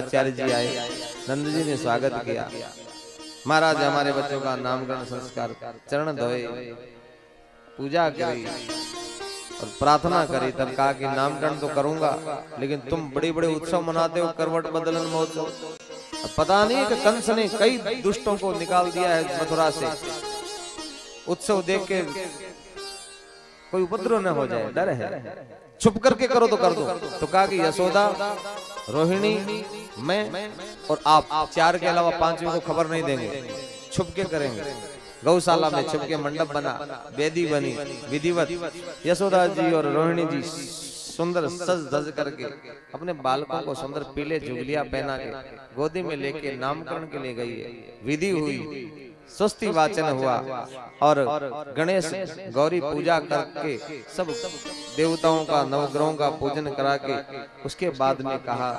गर्गाचार्य जी आए, नंद जी ने स्वागत किया। महाराज हमारे बच्चों का नामकरण संस्कार, चरण धोए, पूजा करी और प्रार्थना करी। तब कहा कि नामकरण तो करूंगा, लेकिन तुम बड़े बड़े उत्सव मनाते हो, करवट बदलन महोत्सव। पता नहीं कि कंस ने कई दुष्टों को निकाल दिया है मथुरा से। उत्सव देख के कोई उपद्रव न हो जाए, डर है। छुप करके करो तो कर दो। तो कहा कि यशोदा, रोहिणी, मैं और आप चार के अलावा पांचवें को खबर नहीं देंगे, छुप के करेंगे। गौशाला में छुप के मंडप बना, वेदी बनी, विधिवत यशोदा जी और रोहिणी जी सुंदर सज धज करके अपने बालकों को सुंदर पीले जुगलिया पहना के गोदी में लेके नामकरण के लिए गई है। विधि हुई, स्वस्ति वाचन हुआ और गणेश गौरी पूजा करके सब देवताओं का, नवग्रहों का पूजन करा के उसके बाद में कहा,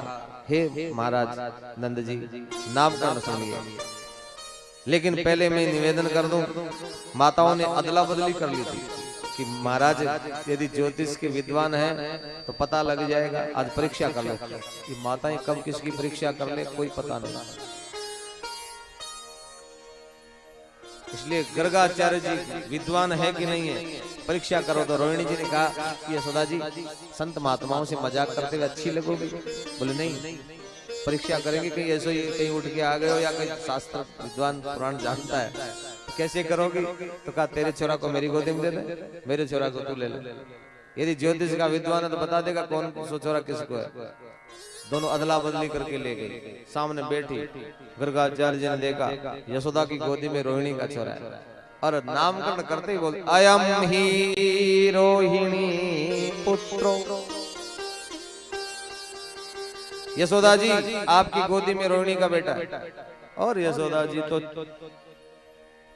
हे महाराज नंद जी, नामकरण सुनिए। लेकिन पहले मैं निवेदन कर दूं, माताओं ने अदला बदली कर ली थी कि महाराज यदि ज्योतिष के विद्वान हैं तो पता लग जाएगा, आज परीक्षा कर लो। कि माताएं कब किसकी परीक्षा कर ले कोई पता नहीं। इसलिए गर्गाचार्य जी विद्वान है कि नहीं है, परीक्षा करो। तो रोहिणी जी ने कहा कि यशोदा जी, संत महात्माओं से मजाक करते हुए अच्छी लगोगी। बोले नहीं, परीक्षा करेंगे, कहीं ऐसे ही कहीं उठ के आ गए हो या कहीं शास्त्र विद्वान पुराण जानता है, तो कैसे करोगी? तो कहा तेरे छोरा को मेरी गोदी में दे दे, मेरे छोरा को तू ले ले। यदि ज्योतिष का विद्वान है तो बता देगा कौन सो छोरा किसको है। दोनों अदला बदली करके ले गई। सामने बैठी गर्गाचार्य जी ने देखा यशोदा की गोदी में रोहिणी का छोरा है और नामकरण करते ही बोल, अयम ही रोहिणी पुत्रो। यशोदा जी आपकी गोदी में रोहिणी का बेटा है। और यशोदा जी तो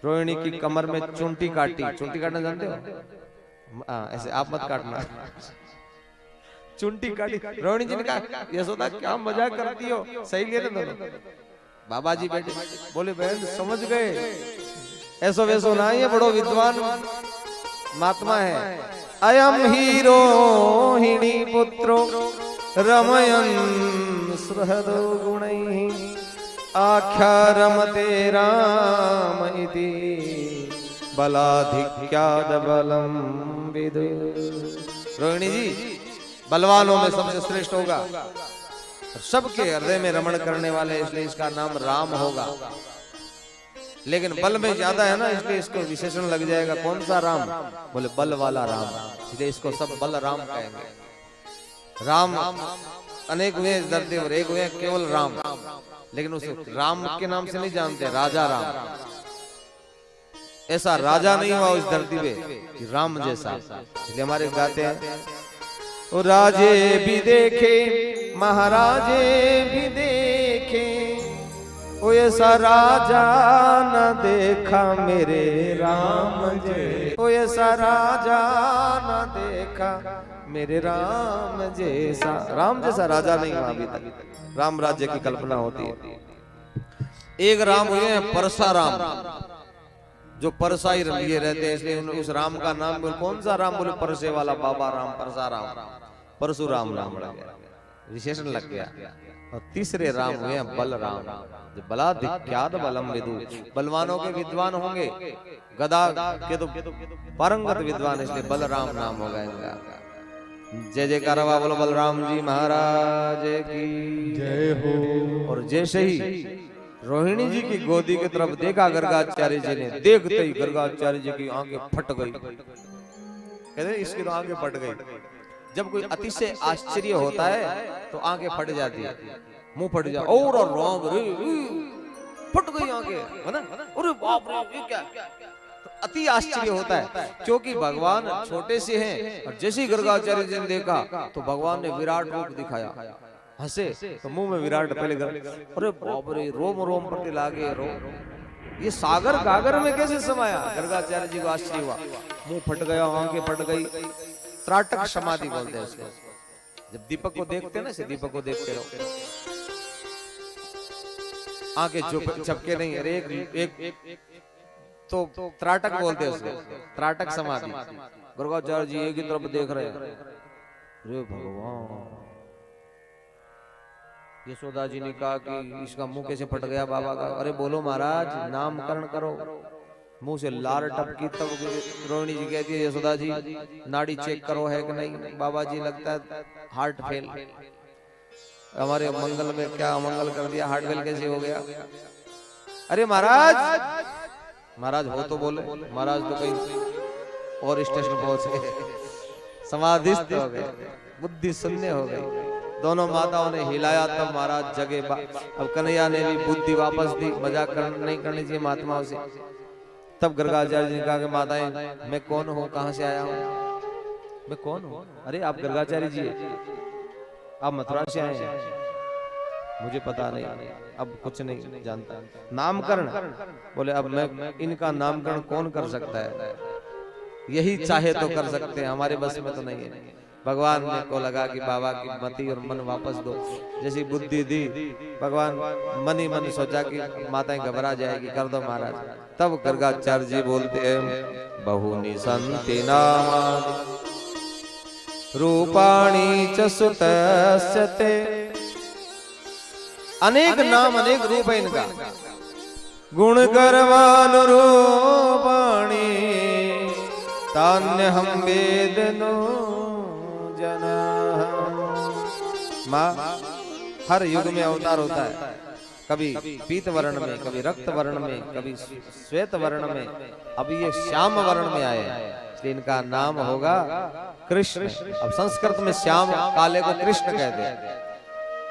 रोहिणी की कमर में चुंटी काटी। चुंटी काटना जानते हो? ऐसे आप मत काटना, चुंटी काटी। रोहिणी जी ने कहा, यशोदा क्या मजाक करती हो, सही ले दोनों। बाबा जी बैठे, बोले बहन समझ गए, ऐसो वैसो ना, ये बड़ो विद्वान महात्मा है। अयम ही रोहिणी पुत्रो रमयन् सुहृदो गुणैः आख्या रमते राम इति बलाधिक्याद बलम विदु। रोहिणी जी बलवानों में सबसे श्रेष्ठ होगा, सबके हृदय में रमण करने वाले, इसलिए इसका नाम राम होगा। लेकिन बल में ज्यादा है ना, इसलिए इसको विशेषण लग जाएगा। कौन सा राम? बोले बल वाला राम, इसलिए इसको सब बल राम कहेंगे। राम अनेक हुए धरती पर, एक हुए केवल राम, लेकिन उस राम के नाम से नहीं जानते, राजा राम। ऐसा राजा नहीं हुआ उस धरती पे कि राम जैसा। इसलिए हमारे गाते हैं, राजे भी देखे महाराजे भी देखे, ओ ऐसा राजा न देखा मेरे राम जे। ओ ऐसा राजा न देखा मेरे राम जैसा। राम जैसा राजा नहीं हुआ अभी तक। राम राज्य की कल्पना होती है। एक राम हुए हैं परसाराम, जो परसा ही लिए रहते हैं, इसलिए उस राम का नाम बोले। कौन सा राम? बोले परसे वाला बाबा राम, परसाराम, परशुराम नाम लग गया, विशेषण लग गया। और तीसरे राम हुए हैं बलराम, जो बलाधिक्याद बलम विदु, बलवानों के विद्वान होंगे, गदा के तो पारंगत विद्वान, इसलिए बलराम नाम होगा इनका। जय जयकार बोलो बलराम जी महाराज की जय हो। और जैसे ही रोहिणी जी की गोदी की तरफ देखा गर्गाचार्य जी ने, देखते ही गर्गाचार्य जी की आंखें फट गई। कहते इसकी तो आंखें फट गई। जब कोई अतिशय आश्चर्य होता है तो आंखें फट जाती है, मुंह फट जाए। और राम रे, फट गई आंखें, है ना? अरे बाप रे, ये क्या? तो अति आश्चर्य होता है, क्योंकि भगवान छोटे से हैं। और जैसे ही गर्गाचार्य जी ने देखा तो भगवान ने विराट रूप दिखाया। हंसे तो मुंह में विराट पहले अरे बाप रे, रोम रोम पड़ने लागे। ये सागर गागर में कैसे समाया? गर्गाचार्य जी को आश्चर्य हुआ, मुंह फट गया, आंखें फट गई। त्राटक समाधि बोलते हैं उसको। जब दीपक को देखते हैं ना, इसे दीपक को देखते रहो, आंखें झपके नहीं। अरे एक तो त्राटक बोलते हैं उसको, त्राटक समाधि। गर्गाचार्य जी एक ही तरफ देख रहे हैं। अरे भगवान, यशोदा जी ने कहा कि इसका मुंह कैसे फट गया बाबा का। अरे बोलो महाराज, नामकरण करो। मुंह से लार टपकी, तब रोहिणी जी कहती है यशोदा जी नाड़ी चेक करो है कि नहीं। बाबा जी लगता है हार्ट फेल, हमारे मंगल में क्या अमंगल कर दिया, हार्ट फेल कैसे हो गया। अरे महाराज, महाराज हो तो बोले। महाराज तो कहीं और स्टेशन पहुंच गए, समाधिस्थ हो गए, बुद्धि शून्य हो गई। दोनों माताओं ने हिलाया तब महाराज जगे। अब कन्हैया ने भी बुद्धि वापस दी, मजाक नहीं करनी चाहिए महात्माओं से। तब गर्गाचार्य जी ने कहा कि माताएं मैं कौन हूँ, कहाँ से आया हूँ, मैं कौन हूँ। अरे आप गर्गाचार्य जी, आप मथुरा से आए हैं, मुझे पता नहीं, अब कुछ नहीं जानता। नामकरण, बोले अब मैं इनका नामकरण कौन कर सकता है, यही चाहे तो कर सकते हैं, हमारे बस में तो नहीं है। भगवान ने को लगा कि बाबा की मति और मन वापस दो। जैसी बुद्धि दी भगवान, मन ही मन सोचा कि माताएं घबरा जाएगी, कर दो महाराज। तब गर्गाचार्य जी बोलते हैं बहुनी संति नामानि रूपाणी च सुतस्यते। अनेक नाम अनेक रूप है इनका। गुण गर्वान रूपाणी तान्य हम वेदनो जना। माँ हर युग में अवतार होता है, कभी पीत वर्ण में, कभी रक्त वर्ण में, कभी श्वेत वर्ण में, अभी ये श्याम वर्ण में आए, इसलिए इनका नाम होगा कृष्ण। अब संस्कृत में श्याम काले को कृष्ण कहते हैं,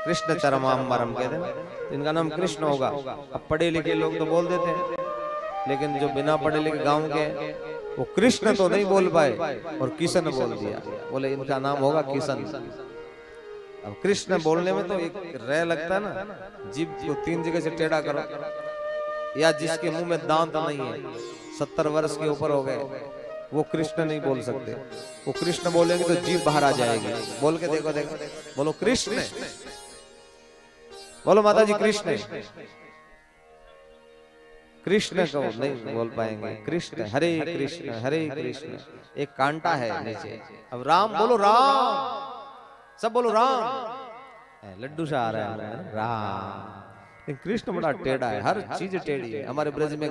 कृष्ण चरमाम्बरम कहते हैं, तो इनका नाम कृष्ण होगा। अब पढ़े लिखे लोग तो बोल देते हैं, लेकिन जो बिना पढ़े लिखे गांव के वो कृष्ण तो नहीं बोल पाए और किशन बोल दिया, बोले इनका नाम होगा किशन। अब कृष्ण बोलने में तो एक रे लगता है ना, जीभ को 3 जगह से टेढ़ा करो, या जिसके मुंह में दांत नहीं है, 70 वर्ष के ऊपर हो गए, वो कृष्ण नहीं बोल सकते। वो कृष्ण बोलेंगे तो जीभ बाहर आ जाएगी। बोल के देखो, देखो, बोलो कृष्ण, बोलो माता जी कृष्ण। कृष्ण को नहीं बोल पाएंगे, कृष्ण, हरे कृष्ण हरे कृष्ण। एक कांटा है नीचे। अब राम बोलो, राम, सब बोलो राम। लड्डू सा आ रहा है राम, कृष्ण बड़ा टेढ़ा है, हर चीज टेढ़ी है। हमारे ब्रज में